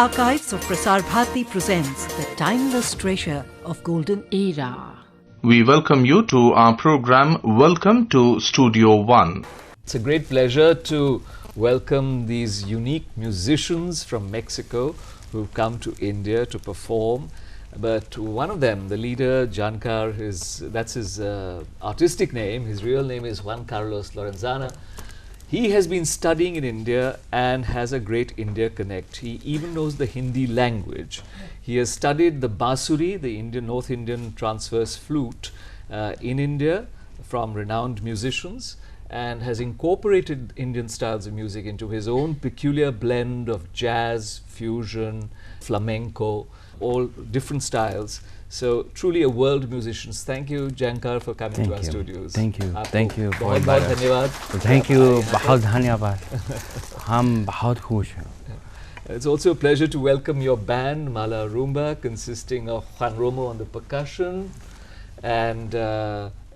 archives of Prasar Bharati presents the timeless treasure of golden era. We welcome you to our program. Welcome to Studio One. It's a great pleasure to welcome these unique musicians from Mexico who've come to India to perform. But one of them, the leader, Jankar, that's his artistic name. His real name is Juan Carlos Lorenzana. He has been studying in India and has a great India connect. He even knows the Hindi language. He has studied the Basuri, the North Indian transverse flute, in India from renowned musicians, and has incorporated Indian styles of music into his own peculiar blend of jazz, fusion, flamenco, all different styles. So truly a world musician. Thank you, Jankar, for coming to our studios. Thank you. Thank you. बहुत बहुत धन्यवाद. Thank you. बहुत धन्यवाद. हम बहुत खुश हैं. It's also a pleasure to welcome your band, Mala Rumba, consisting of Juan Romo on the percussion and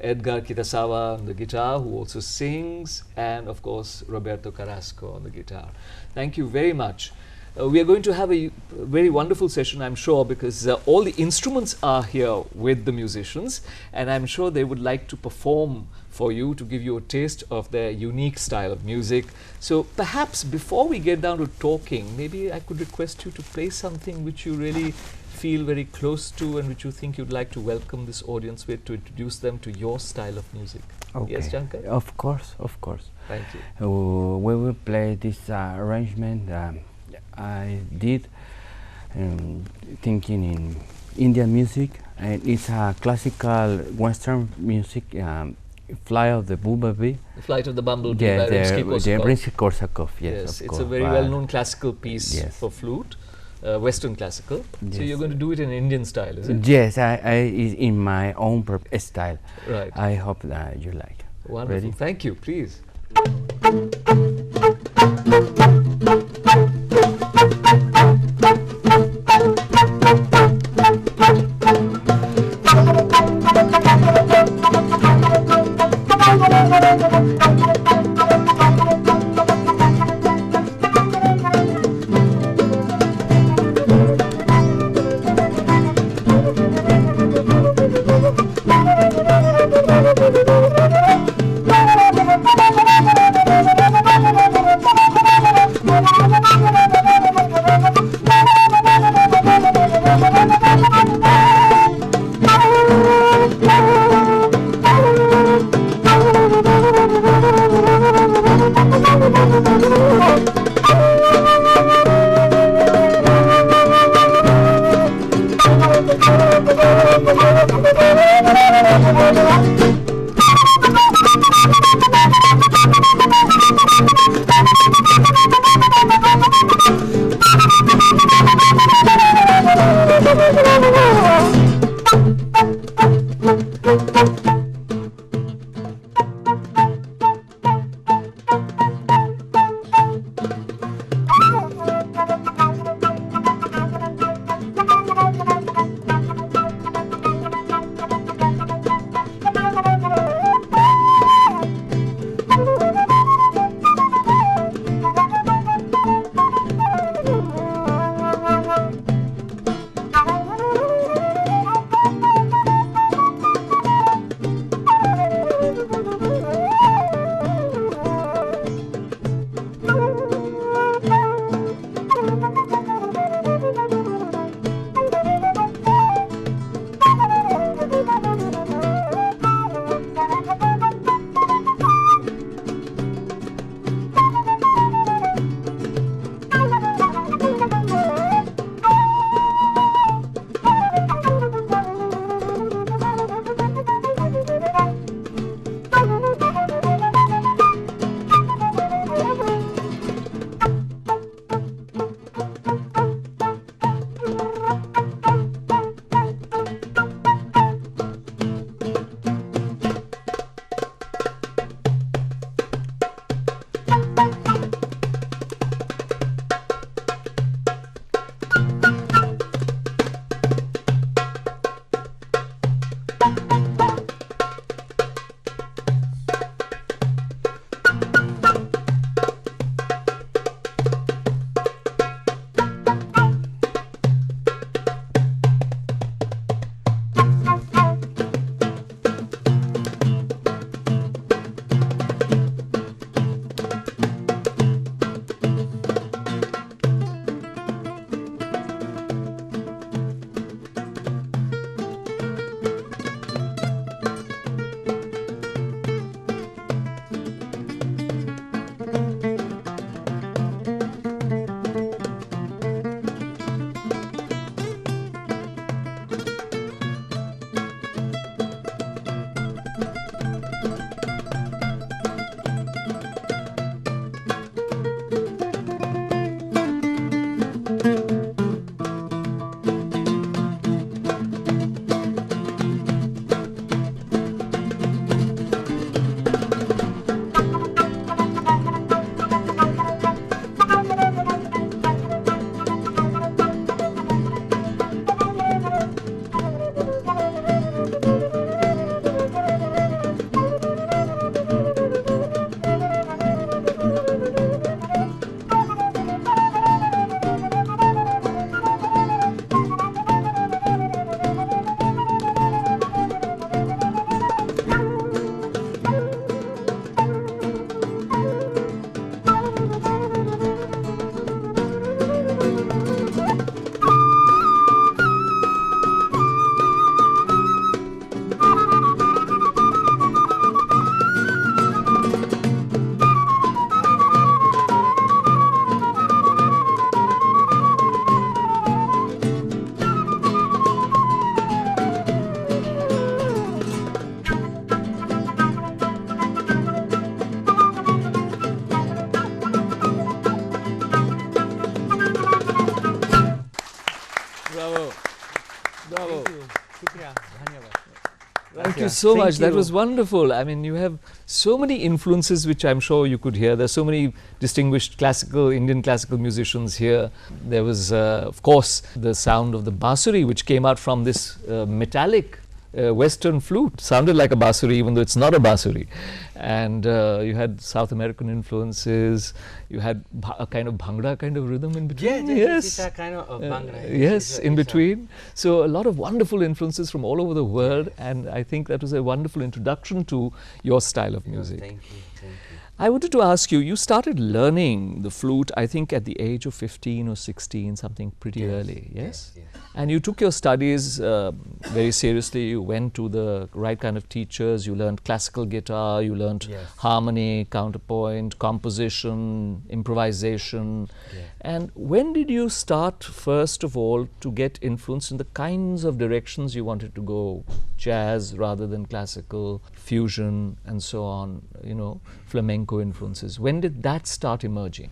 Edgar Kitasawa on the guitar, who also sings, and of course Roberto Carrasco on the guitar. Thank you very much. We are going to have a very wonderful session, I'm sure, because all the instruments are here with the musicians, and I'm sure they would like to perform for you to give you a taste of their unique style of music. So perhaps before we get down to talking, maybe I could request you to play something which you really feel very close to and which you think you'd like to welcome this audience with, to introduce them to your style of music. Okay. Yes, Jankar? Of course, of course. Thank you. We will play this arrangement I did thinking in Indian music, and it's a classical Western music, Flight of the Bumblebee. The Flight of the Bumblebee Yeah, by Rimsky-Korsakov. Yes, of it's course. a very well-known classical piece yes. for flute, Western classical. Yes. So you're going to do it in Indian style, is it? Yes, I in my own style. Right. I hope that you like. Wonderful. Ready? Thank you. Please. Thank you. you so Thank much. That you. was wonderful. I mean, you have so many influences which I'm sure you could hear. There's so many distinguished Indian classical musicians here. There was, of course, the sound of the bansuri, which came out from this metallic Western flute. Sounded like a bansuri, even though it's not a bansuri. And you had South American influences. You had a kind of bhangra kind of rhythm in between. It's a kind of bhangra. Yes, in between. So a lot of wonderful influences from all over the world, and I think that was a wonderful introduction to your style of music. Thank you. I wanted to ask you, you started learning the flute, I think at the age of 15 or 16, something pretty early, yes? Yes. And you took your studies very seriously. You went to the right kind of teachers. You learned classical guitar, you learned Yes. harmony, counterpoint, composition, improvisation. Yes. And when did you start, first of all, to get influence in the kinds of directions you wanted to go? Jazz rather than classical, fusion, and so on, flamenco influences. When did that start emerging?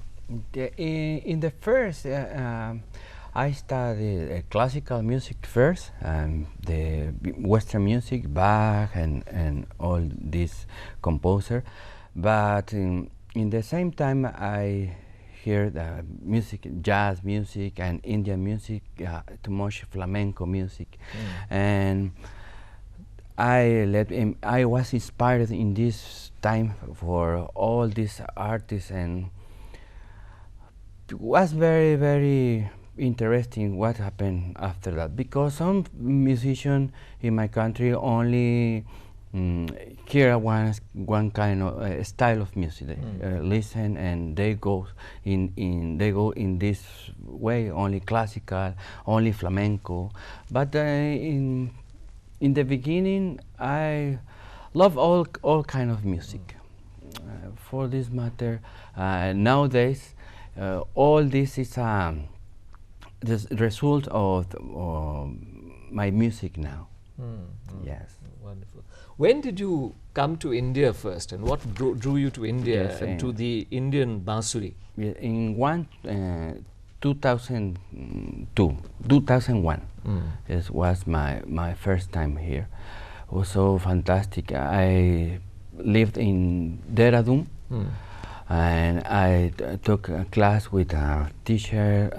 In the first, I studied classical music first, the Western music, Bach and all these composer. But in the same time, I hear the music, jazz music and Indian music, too much flamenco music, and I was inspired in this time for all these artists, and it was very, very interesting what happened after that, because some musicians in my country only hear one kind of style of music, listen, and they go in this way, only classical, only flamenco. But in the beginning, I love all kind of music. For this matter, nowadays, all this is the result of my music now. Yes. Wonderful. When did you come to India first, and what drew you to India and to the Indian bansuri? In 2001. It was my first time here. It was so fantastic. I lived in Dehradun, and I took a class with a teacher.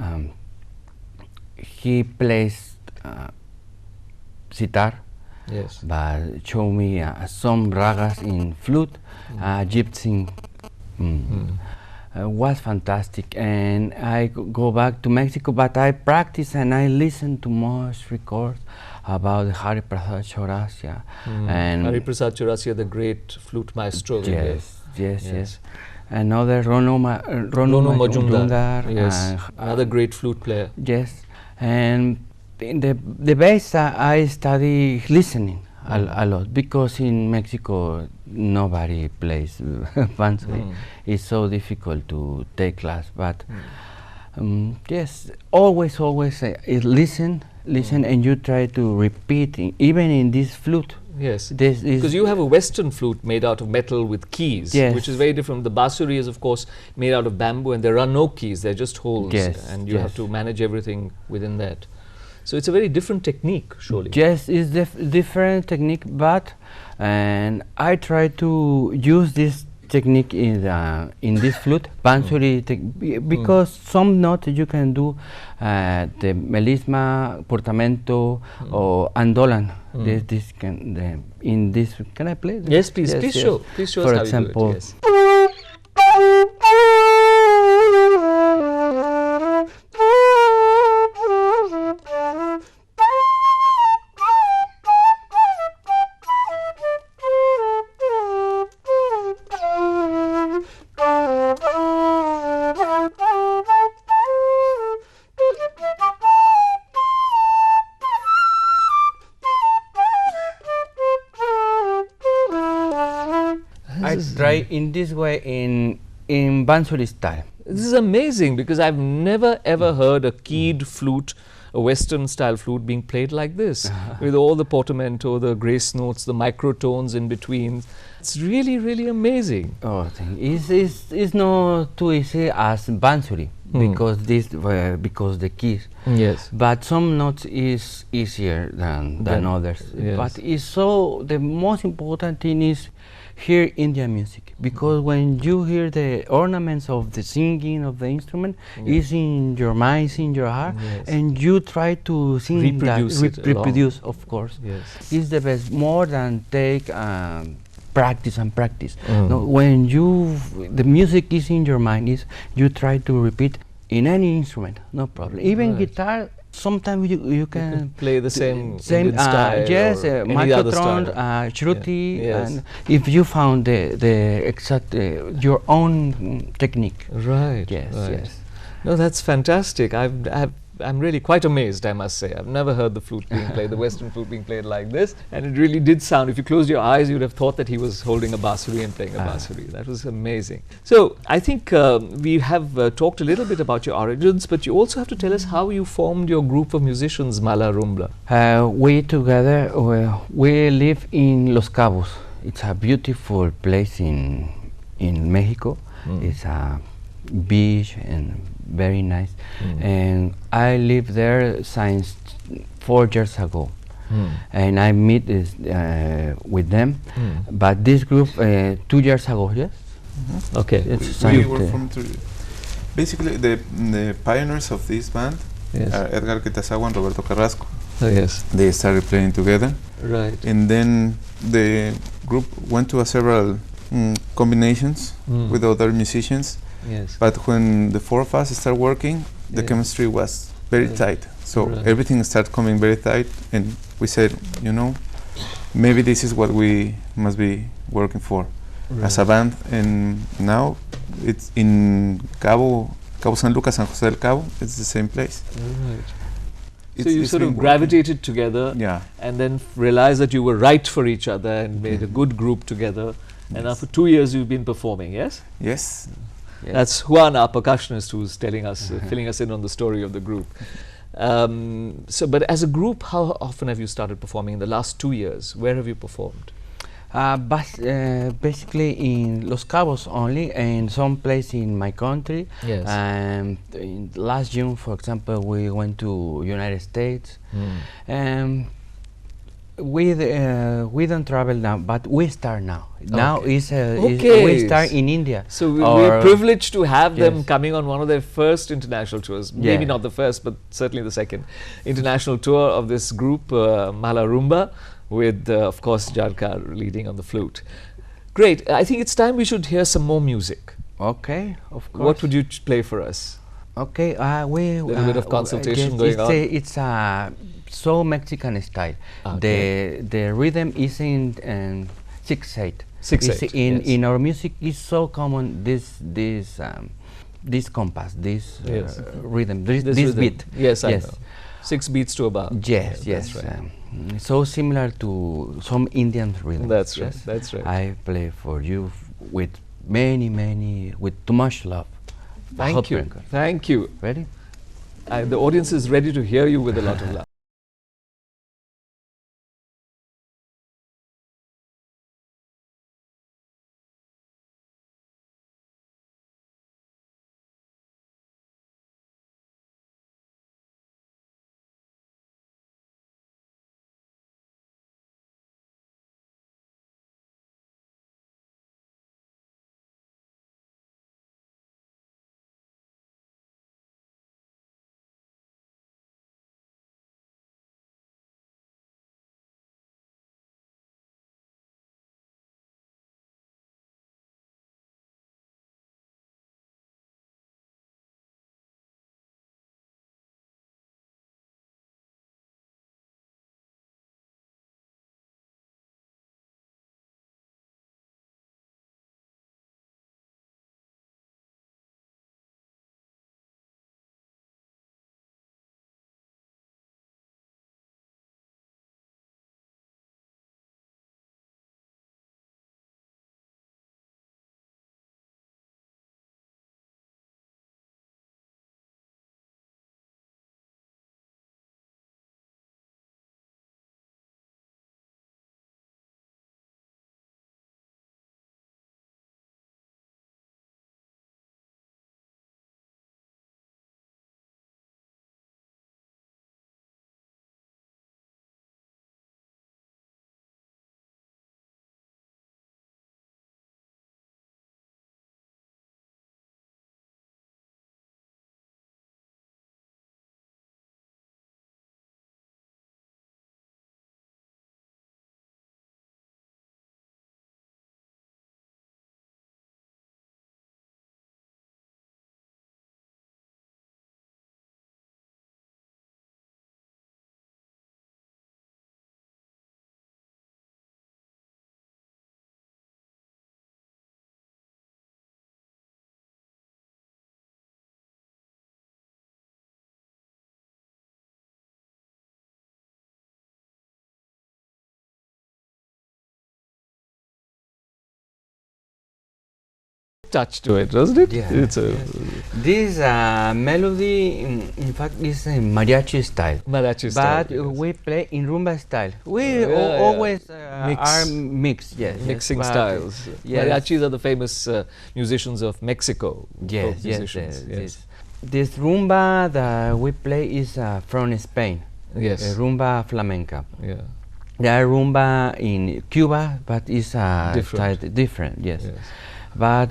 He plays sitar, Yes. but showed me some ragas in flute, gypsy. Was fantastic, and I go back to Mexico, but I practice and I listen to most records about Hari Prasar Chaurasia. And Hari Prasad Chaurasia, the great flute maestro. of India. Yes. Another Rono Majumdar. Yes, another great flute player. Yes, and in the bass I study listening a lot, because in Mexico nobody plays bansuri. It's so difficult to take class, but yes, always listen, and you try to repeat, even in this flute. Yes, because you have a Western flute made out of metal with keys, which is very different. The bansuri is, of course, made out of bamboo, and there are no keys; they're just holes, and you have to manage everything within that. So it's a very different technique, surely. Yes, it's different technique, but and I try to use this technique in this flute, bansuri, because some notes you can do the melisma, portamento, or andolan. This can in this. Can I play? Yes, please. Please show. Please show us For how example. you do it. Yes. I try in this way in bansuri style. This is amazing, because I've never ever heard a keyed flute, a Western style flute, being played like this, with all the portamento, the grace notes, the microtones in between. It's really, really amazing. Oh, it's not too easy as bansuri. because the keys. Yes. But some notes is easier than others. Yes. But it's so the most important thing is hear Indian music, because when you hear the ornaments of the singing of the instrument, is in your mind, is in your heart, Yes. and you try to sing Reproduce that, it reproduce, of course. Yes. It's the best, more than take practice and practice. No, when the music is in your mind, is you try to repeat in any instrument, no problem. Even Right. guitar, sometimes you can play the same Indian style yes, or any other microtron, style. shruti, Yes. and if you found the exact your own technique. Right. Yes, right. yes. No, that's fantastic. I'm really quite amazed, I must say. I've never heard the flute being played, the Western flute being played like this. And it really did sound, if you closed your eyes, you'd have thought that he was holding a bansuri and playing a bansuri. That was amazing. So, I think we have talked a little bit about your origins, but you also have to tell us how you formed your group of musicians, Mala Rumba. We together, we live in Los Cabos. It's a beautiful place in Mexico. It's a beach and very nice. And I lived there since 4 years ago. And I meet with them. But this group 2 years ago, yes? Okay. It's We were from basically the pioneers of this band Yes. are Edgar Quetasawa and Roberto Carrasco. Oh, yes. They started playing together, Right. and then the group went to several combinations with other musicians. Yes. But when the 4 of us started working, the Yeah. chemistry was very Right. tight. So Right. everything started coming very tight, and we said, maybe this is what we must be working for as a band. And now it's in Cabo San Lucas, San Jose del Cabo. It's the same place. Right. It's- So you it's sort been of working. gravitated together, Yeah. and then realized that you were right for each other and made a good group together. And now for 2 years you've been performing, yes? Yes. Yes. That's Juan, our percussionist, who's telling us, filling us in on the story of the group. But as a group, how often have you started performing in the last 2 years? Where have you performed? Basically in Los Cabos only, and some place in my country. Yes. And in last June, for example, we went to United States. We don't travel now, but we start now. Now Okay. is we start in India. So we're privileged to have them Yes. coming on one of their first international tours. Maybe Yeah. not the first, but certainly the second international tour of this group, Mala Rumba, with, of course, Jankar leading on the flute. Great. I think it's time we should hear some more music. Okay, of course. What would you play for us? Okay, we Little bit of consultation yes, going on. It's a so Mexican style. Okay. The rhythm is in 6/8. 6/8, yes. In our music is so common this compass, this Yes. rhythm, this rhythm. beat. Yes, I know. 6 beats to a bar. Yes, Yeah, yes. That's right. So similar to some Indian rhythms. That's right, yes. that's right. I play for you with with too much love. Thank you. Jankar. Thank you. Ready? The audience is ready to hear you with a lot of love. touch to it, doesn't it? Yeah, It's a This melody, in fact, is in mariachi style. mariachi style. But yes. we play in rumba style. We Yeah, always Mix. are mixed, yes. Mixing but styles. yes. Mariachis are the famous musicians of Mexico. Yes, folk yes, musicians. yes. This rumba that we play is from Spain. Yes. Rumba flamenca. Yeah. There are rumba in Cuba, but it's Different. different, yes. Yes. But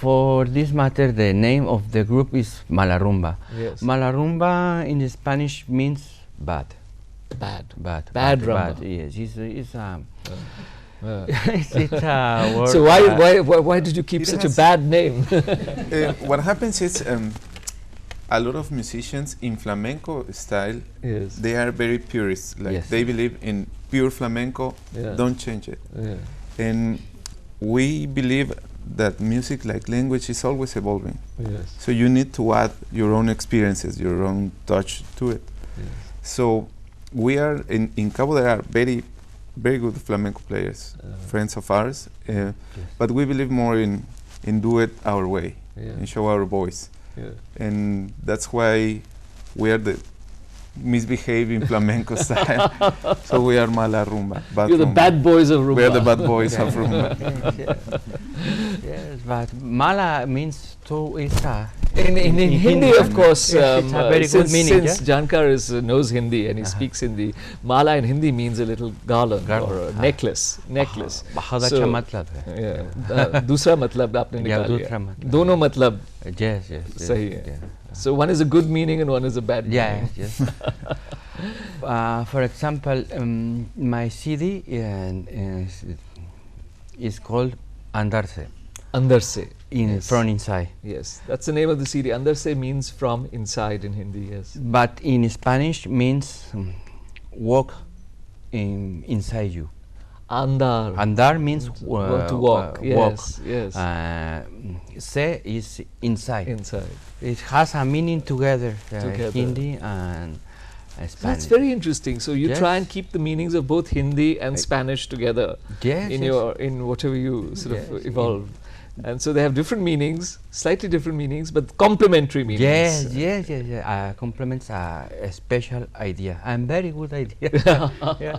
for this matter, the name of the group is Malarumba. Yes. Malarumba in Spanish means bad. Bad. Bad rumba. Yes, it's Yeah. it's a word. So why did you keep It such a has- bad name? What happens is a lot of musicians in flamenco style, Yes. they are very purists. Like Yes. they believe in pure flamenco, Yeah. don't change it. Yeah. And we believe that music, like language, is always evolving. Yes. So you need to add your own experiences, your own touch to it. Yes. So we are in Cabo. There are very, very good flamenco players, friends of ours. But we believe more in do it our way Yeah. and show our voice. Yeah. And that's why we are the misbehaving flamenco style. So we are mala rumba. Bad You're the rumba. bad boys of rumba. We are the bad boys of rumba. Yes, but Mala means to is In Hindi, of course, Yes, it's a very good meaning, since Jankar knows Hindi and he speaks Hindi, Mala in Hindi means a little garland or a necklace. बहुत So, अच्छा मतलब है. Yeah. दूसरा मतलब आपने Yeah, निकाल दूसरा लिया. मतलब. दोनों मतलब Yes, yes. सही है. Yeah. So one is a good meaning and one is a bad meaning. Yes, yes. For example, my CD is called Andarse, Andar se. from inside. Yes, that's the name of the CD. Andar se means from inside in Hindi. Yes. But in Spanish means walk inside you. Andar. Andar means to walk. Yes. Yes. Se is inside. Inside. It has a meaning together, Together. Hindi and Spanish. So that's very interesting. So you Yes. try and keep the meanings of both Hindi and Spanish together Yes, in yes. in whatever you sort Yes, of evolve. And so they have different meanings, slightly different meanings, but complementary meanings. Yes. Compliments are a special idea and very good idea. Yeah,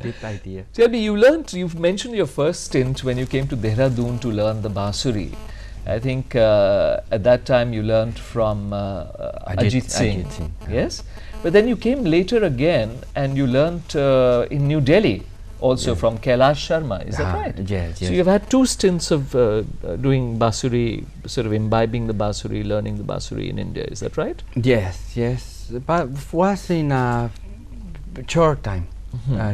deep idea. Tell me, you've mentioned your first stint when you came to Dehradun to learn the Bansuri. I think at that time you learned from Ajit Singh. Ajit Singh, Yes? But then you came later again and you learnt in New Delhi also from Kailash Sharma. Is that right? Yes, So you've had two stints of doing Bansuri, sort of imbibing the Bansuri, learning the Bansuri in India. Is that right? Yes. But was in a short time.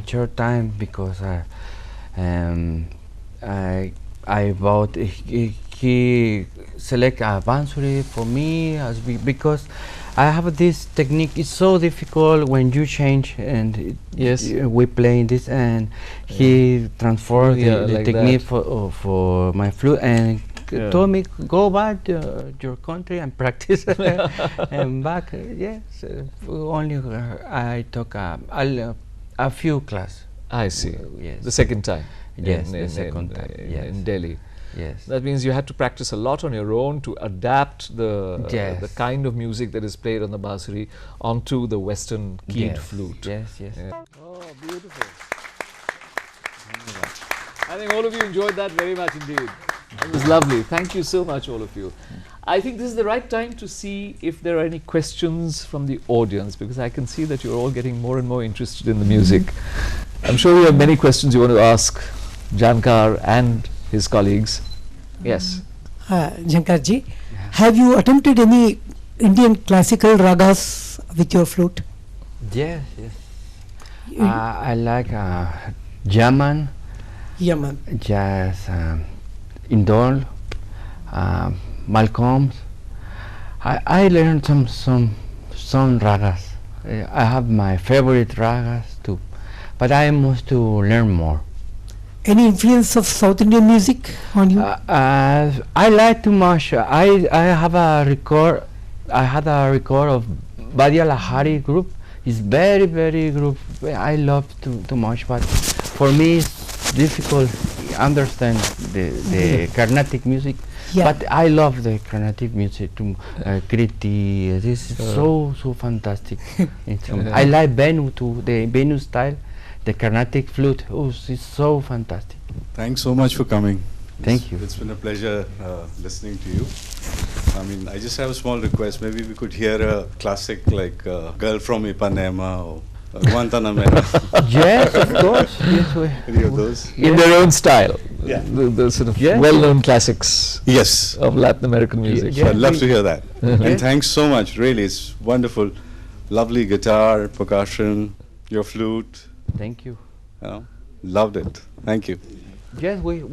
Short time because I bought he select a Bansuri for me because I have this technique. It's so difficult when you change and Yes. we play this and he transformed the like technique that. for my flute and told me go back to your country and practice and back. Yes, only I took a few class. I see. Yes. The second time. Yes, the second time, yes. In Delhi. Yes. That means you had to practice a lot on your own to adapt the Yes. kind of music that is played on the bansuri onto the Western keyed Yes. flute. Yes. Oh, beautiful. I think all of you enjoyed that very much indeed. It was lovely. Thank you so much, all of you. I think this is the right time to see if there are any questions from the audience, because I can see that you're all getting more and more interested in the music. I'm sure you have many questions you want to ask Jankar and his colleagues. Yes. Jankar ji, have you attempted any Indian classical ragas with your flute? Yes. I like Yaman, Yaman. jazz, Indol, Malcolm. I learned some ragas. I have my favorite ragas too, but I must to learn more. Any influence of South Indian music on you? I like too much. I have a record. I had a record of Badia Lahari group. It's very group. I love too much, but for me it's difficult understand the Carnatic music Yeah. But I love the Carnatic music too. Kriti, this is so fantastic instrument. I like Venu too, the Venu style, the Carnatic flute. Oh, it's so fantastic. Thanks so much for coming. Thank you. It's been a pleasure listening to you. I mean, I just have a small request. Maybe we could hear a classic like Girl from Ipanema or Guantanamera. Yes, of course. Yes, Any of those? In their own style. Yeah. The sort of Yeah. well-known classics Yes. of Latin American music. So I'd love to hear that. Okay. And thanks so much. Really, it's wonderful. Lovely guitar, percussion, your flute. Thank you. You know, loved it. Thank you. Yes, we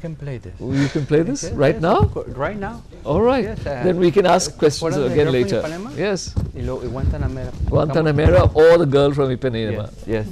can play this. You can play this Yes, right yes, now? of course, right now. All right. Yes, Then we can ask questions what are the again Girl from later. Ipanema? Yes. Y Guantanamera. Guantanamera or the girl from Ipanema. Yes.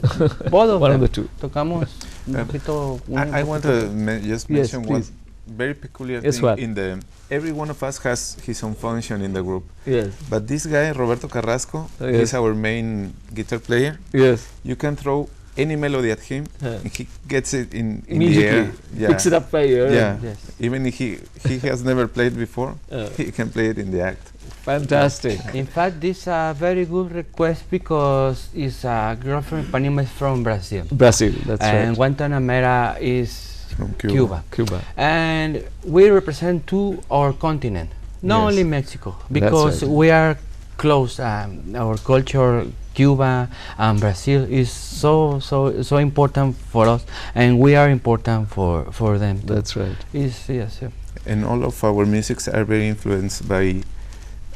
Both of One them. of the two. Tocamos un poquito. I want to just Yes, mention one please. very peculiar Yes, thing what? in the. Every one of us has his own function in the group, Yes. but this guy Roberto Carrasco, Yes. he's our main guitar player. Yes. You can throw any melody at him, and he gets it in the Immediately. air. Yeah. Picks it up by ear. Yeah. Yes. Even if he has never played before, he can play it in the act. Fantastic. In fact, this is a very good request because it's a girl from Ipanema is from Brazil. Brazil, that's And right. Guantanamera is From Cuba. Cuba. And we represent our continent, not Yes. only Mexico, because right. we are close. Our culture, Cuba and Brazil, is so important for us, and we are important for them too. That's right. Yes, yeah. And all of our musics are very influenced by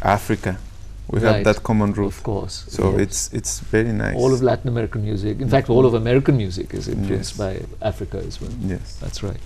Africa. We Right. have that common root. Of course. So Yes. it's very nice. all of Latin American music, in fact, all of American music is influenced Yes. by Africa as well. Yes. That's right.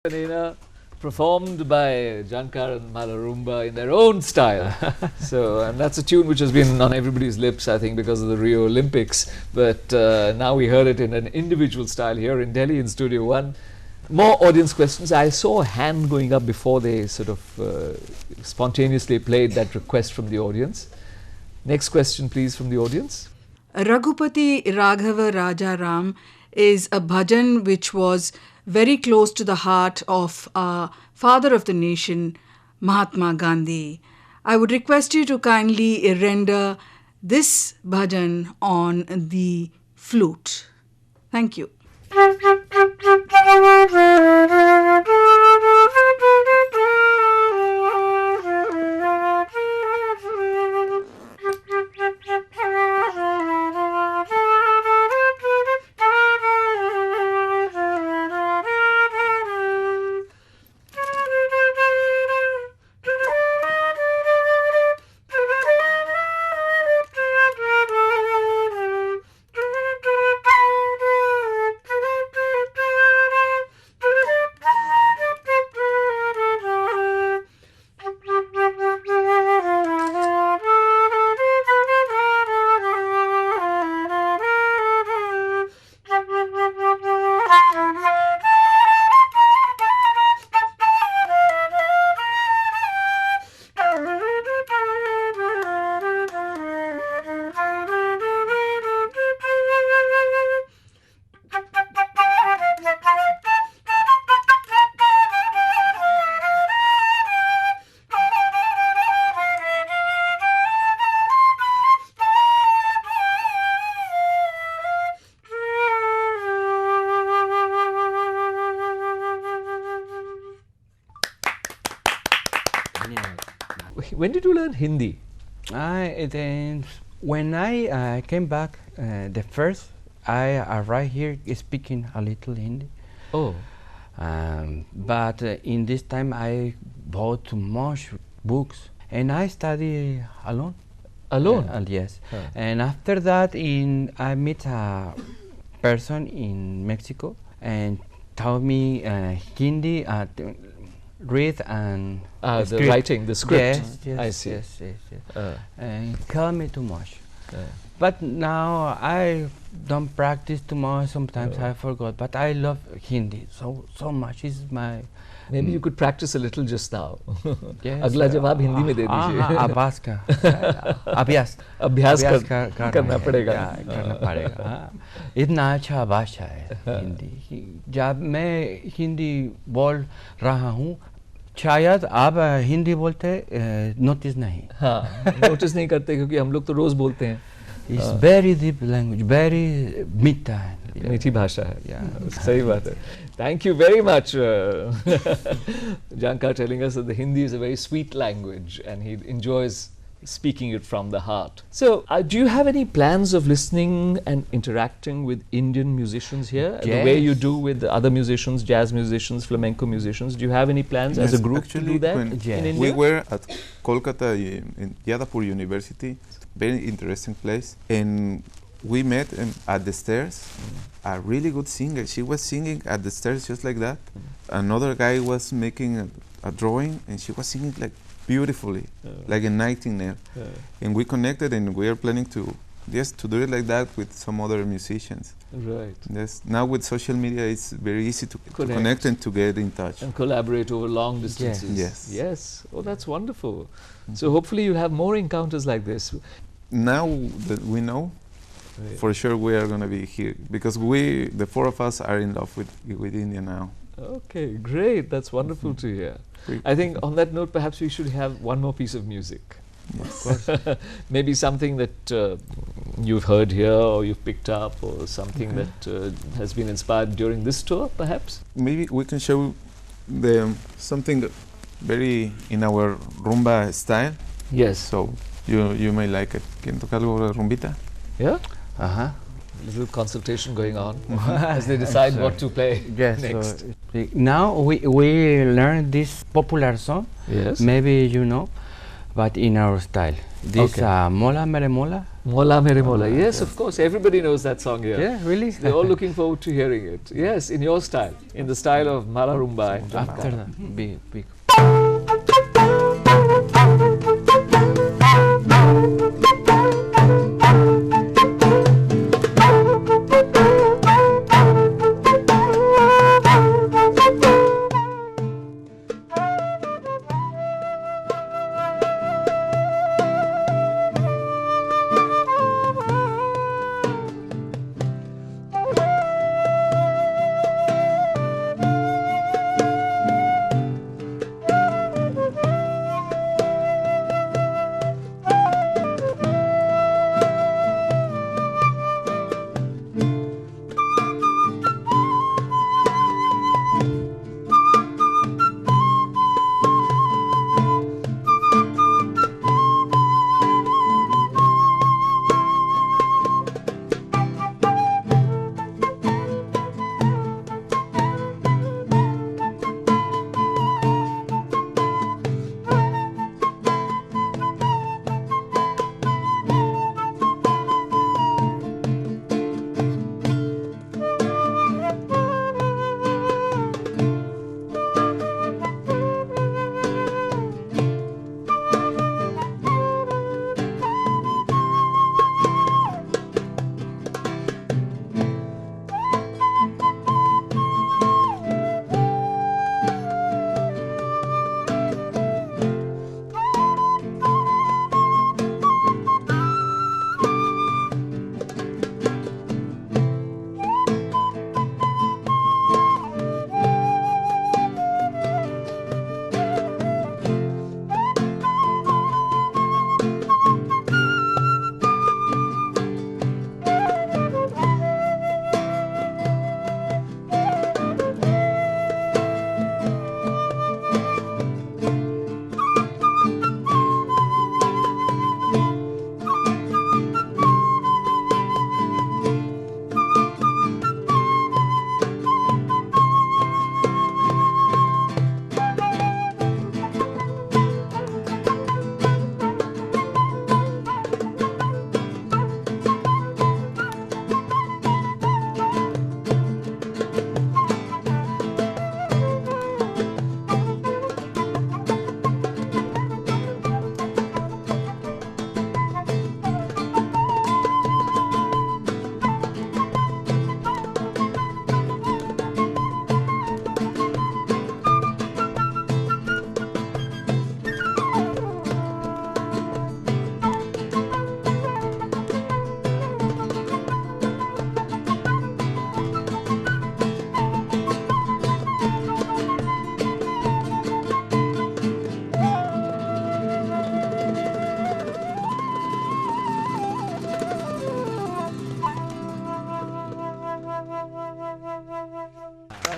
Ipanema, performed by Jankar and Rumba in their own style. So, and that's a tune which has been on everybody's lips, I think, because of the Rio Olympics. But now we heard it in an individual style here in Delhi in Studio One. More audience questions. I saw a hand going up before they sort of spontaneously played that request from the audience. Next question, please, from the audience. Raghupati Raghava Raja Ram is a bhajan which was very close to the heart of our father of the nation, Mahatma Gandhi. I would request you to kindly render this bhajan on the flute. Thank you. when did you learn Hindi? When I came back, the first I arrived here speaking a little Hindi. Oh. But in this time I bought too much books and I study alone. Alone? Yes. Huh. And after that, I met a person in Mexico and taught me Hindi, read and The script. writing, the script. Yes, yes, I see. Yes. And taught me too much. Uh, But now I don't practice too much. Sometimes I forgot. But I love Hindi so much. It's my maybe you could practice a little just now. yes, अगला जवाब हिंदी में दे दीजिए. अभ्यास का अभ्यास अभ्यास करना है, पड़ेगा. करना पड़ेगा. हाँ. इतना अच्छा भाषा है हिंदी. जब मैं हिंदी बोल रहा हूँ, शायद आप हिंदी बोलते नोटिस नहीं. हाँ, नोटिस नहीं करते क्योंकि हम लोग तो रोज बोलते हैं. It's very deep language, very मीठा है. मीठी भाषा है. सही बात है. Thank you very much, Jankar, telling us that the Hindi is a very sweet language and he enjoys speaking it from the heart. So, do you have any plans of listening and interacting with Indian musicians here? The way you do with the other musicians, jazz musicians, flamenco musicians, do you have any plans as a group to do that in India? We were at Kolkata in Yadapur University, very interesting place, and we met at the stairs. A really good singer. She was singing at the stairs just like that. Another guy was making a drawing, and she was singing like beautifully, like a nightingale. And we connected, and we are planning to do it like that with some other musicians. Right. Yes. Now with social media, it's very easy to connect and to get in touch. And collaborate over long distances. Yes. Yes. Oh, that's wonderful. So hopefully you'll have more encounters like this. Now that we know, for sure we are going to be here because the four of us are in love with India now. Okay, great. That's wonderful to hear. I think on that note, perhaps we should have one more piece of music. Yes. Of course. Maybe something that you've heard here or you've picked up or something that has been inspired during this tour, perhaps? Maybe we can show something very in our rumba style. Yes. So you may like it. ¿Quieren tocar algo de rumbita? Yeah? Uh-huh. Little consultation going on as they decide what to play next. So now we learn this popular song. Yes. Maybe you know, but in our style. This Mola Mere Mola. Mola Mere Mola. Yes, of course. Everybody knows that song here. Yeah, really? They're all looking forward to hearing it. Yes, in your style. In the style of Mala Rumba and Jankar. After that, big.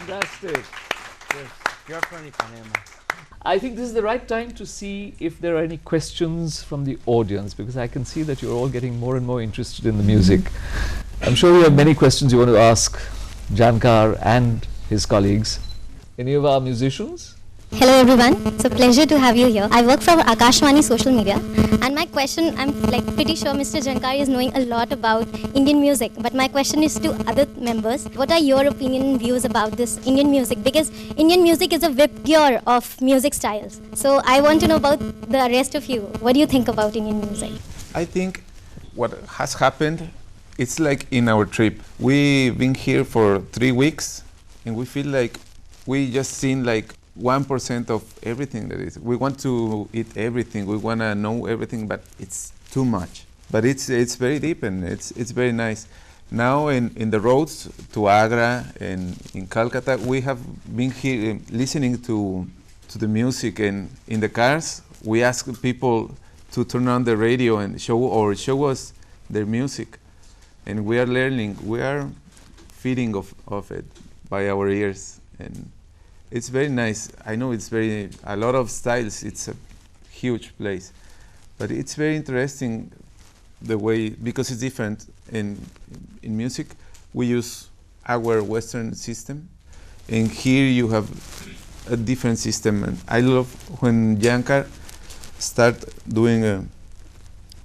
Fantastic. Yes, you're from Ipanema. I think this is the right time to see if there are any questions from the audience, because I can see that you're all getting more and more interested in the music. I'm sure you have many questions you want to ask Jankar and his colleagues. Any of our musicians? Hello everyone, it's a pleasure to have you here. I work for Akashvani social media, and my question, I'm pretty sure Mr. Jankar is knowing a lot about Indian music, but my question is to other members. What are your opinion and views about this Indian music? Because Indian music is a whip cure of music styles. So I want to know about the rest of you. What do you think about Indian music? I think what has happened, it's like in our trip. We've been here for 3 weeks, and we feel like we just seen like 1% of everything that is. We want to eat everything. We want to know everything, but it's too much. But it's very deep, and it's very nice. Now in the roads to Agra and in Calcutta, we have been here listening to the music, and in the cars we ask people to turn on the radio and show us their music, and we are learning. We are feeding of it by our ears, and it's very nice. I know it's a lot of styles. It's a huge place, but it's very interesting the way, because it's different. In music, we use our Western system, and here you have a different system. And I love when Jankar start doing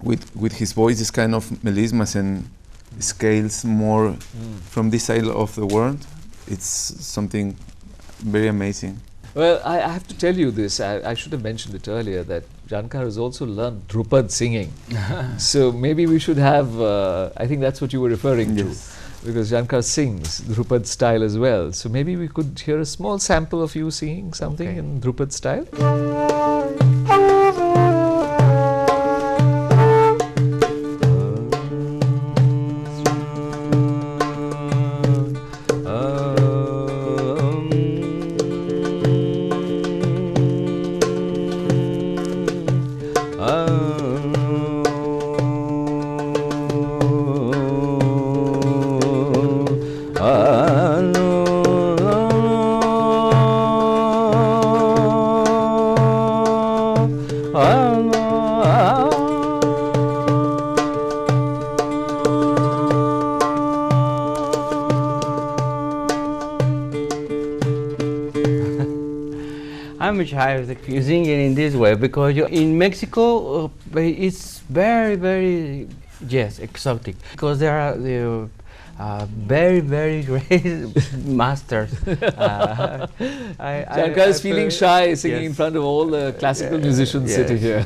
with his voice this kind of melismas and scales more from this side of the world. It's something very amazing. Well, I have to tell you this. I should have mentioned it earlier, that Jankar has also learned Drupad singing. So maybe we should have, I think that's what you were referring to, because Jankar sings Drupad style as well. So maybe we could hear a small sample of you singing something in Drupad style. I'm shy of singing in this way because in Mexico it's very exotic, because there are very great masters. Jankar is feeling shy singing in front of all the classical musicians sitting here.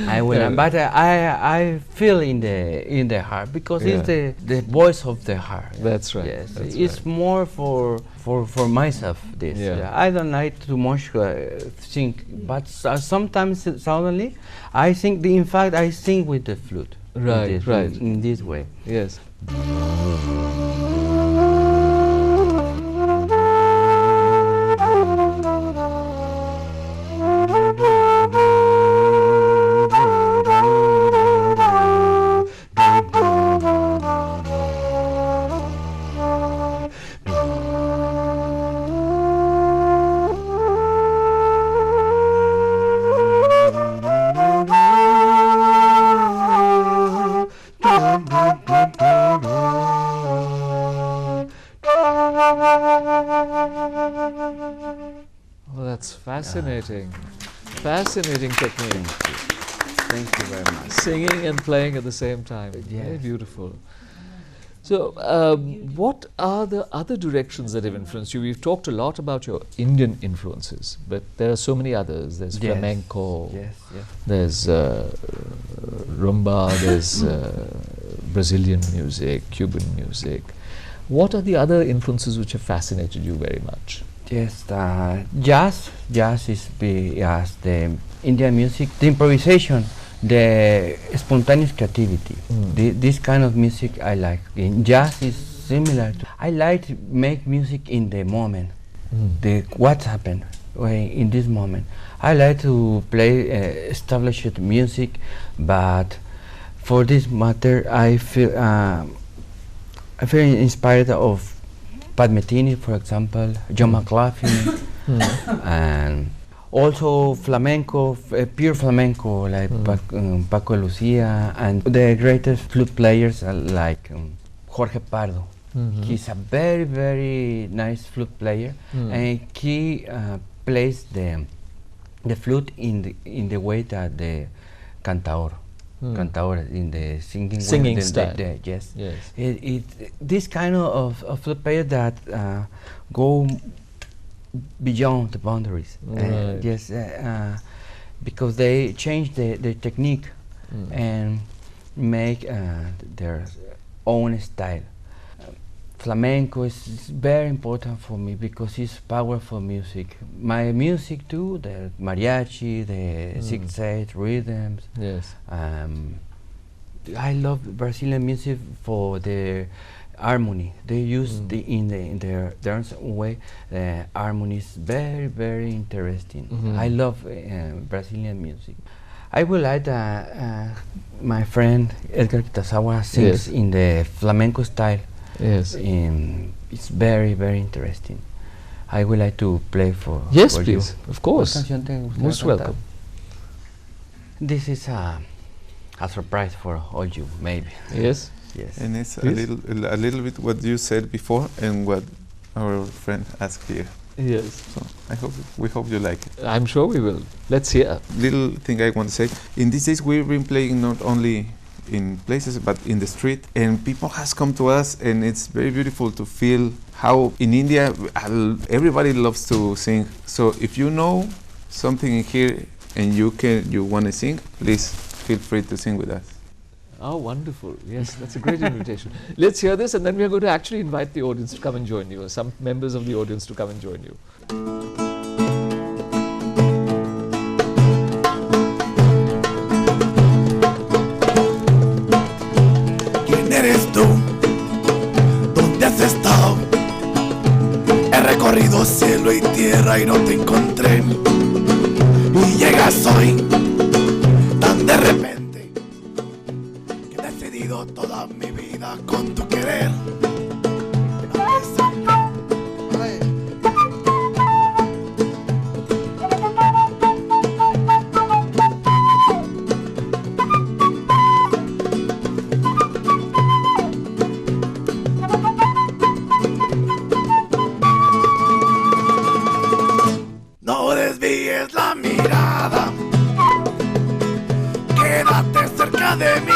I will, but I feel in the heart, because it's the voice of the heart. That's right. Yes, that's it's right. more for myself. This I don't like too much sing, but sometimes suddenly I think. In fact, I sing with the flute. Right, right. In this way. Yes. Oh, that's fascinating. Fascinating technique. Thank you very much. Singing and playing at the same time. Very beautiful. So, what are the other directions that have influenced you? We've talked a lot about your Indian influences, but there are so many others. There's flamenco, there's rumba, there's Brazilian music, Cuban music. What are the other influences which have fascinated you very much? Yes, jazz is the Indian music, the improvisation, the spontaneous creativity. This kind of music I like. Jazz is similar to. I like to make music in the moment. What happened in this moment. I like to play established music, but for this matter, I feel inspired of Pat Metheny, for example, John McLaughlin, and also flamenco, pure flamenco, like Paco Lucia, and the greatest flute players like Jorge Pardo. He's a very, very nice flute player, and he plays the flute in the way that the cantaor in the singing style. Yes. This kind of flute player that go beyond the boundaries. Yes, because they change the technique and make their own style. Flamenco is very important for me because it's powerful music. My music too, the mariachi, the 6/8 rhythms. Yes. I love Brazilian music for the harmony. They use in their dance way. The harmony is very, very interesting. I love Brazilian music. I would like that my friend Edgar Kitazawa sings in the flamenco style. Yes. It's very, very interesting. I would like to play for Yes, for please. you. Of course. ¿Cuál canción te gustaría Most cantar? welcome. This is a surprise for all you, maybe. Yes. Yes. And it's a Please. little bit what you said before and what our friend asked here. Yes. So we hope you like it. I'm sure we will. Let's hear. Little thing I want to say. In these days we've been playing not only in places but in the street, and people has come to us, and it's very beautiful to feel how in India everybody loves to sing. So if you know something in here and you want to sing, please feel free to sing with us. Oh, wonderful. Yes, that's a great invitation. Let's hear this, and then we are going to actually invite the audience to come and join you, or some members of the audience to come and join you. ¿Quién eres tú? ¿Dónde has estado? He recorrido cielo y tierra y no te encontré. Y llegas hoy tan de repente que he decidido toda mi vida con tu querer. No desvíes la mirada, quédate cerca de mí.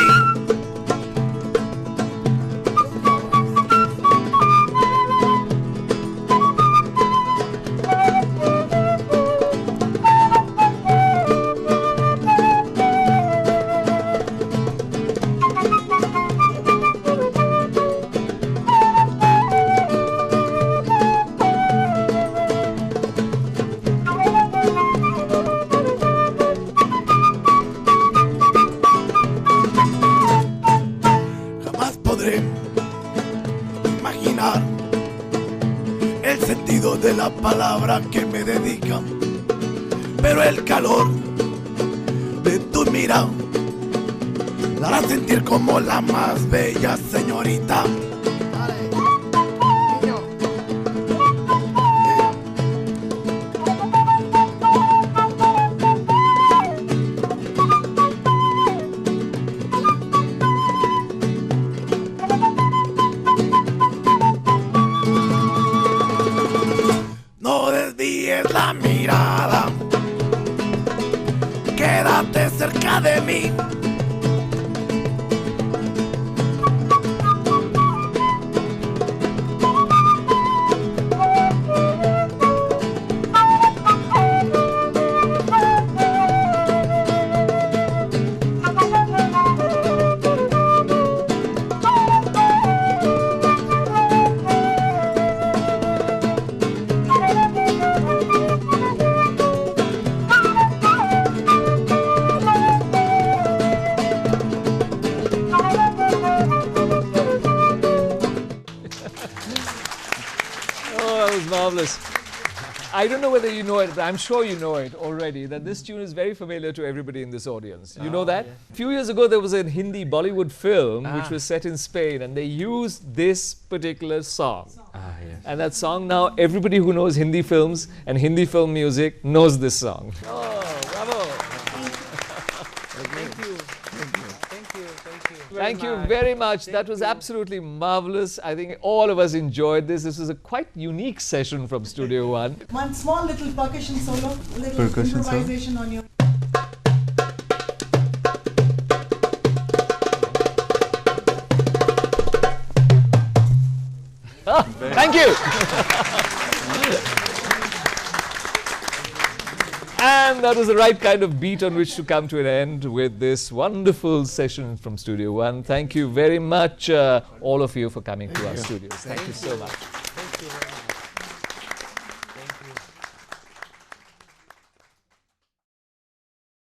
Jamás podré imaginar el sentido de la palabra que me dedican, pero el calor de tu mirada la hará sentir como la más bella señorita. No desvíes la mirada, quédate cerca de mí. Oh, that was marvelous. I don't know whether you know it, but I'm sure you know it already, that this tune is very familiar to everybody in this audience. You know that? A few years ago, there was a Hindi Bollywood film which was set in Spain, and they used this particular song. Yes. And that song now, everybody who knows Hindi films and Hindi film music knows this song. Oh, bravo. Thank you very much. That was absolutely marvelous. I think all of us enjoyed this. This was a quite unique session from Studio One. One small little percussion solo, little Percussion improvisation on your... Thank you. And that was the right kind of beat on which to come to an end with this wonderful session from Studio One. Thank you very much, all of you, for coming to our studios. Thank you so much. Thank you very much.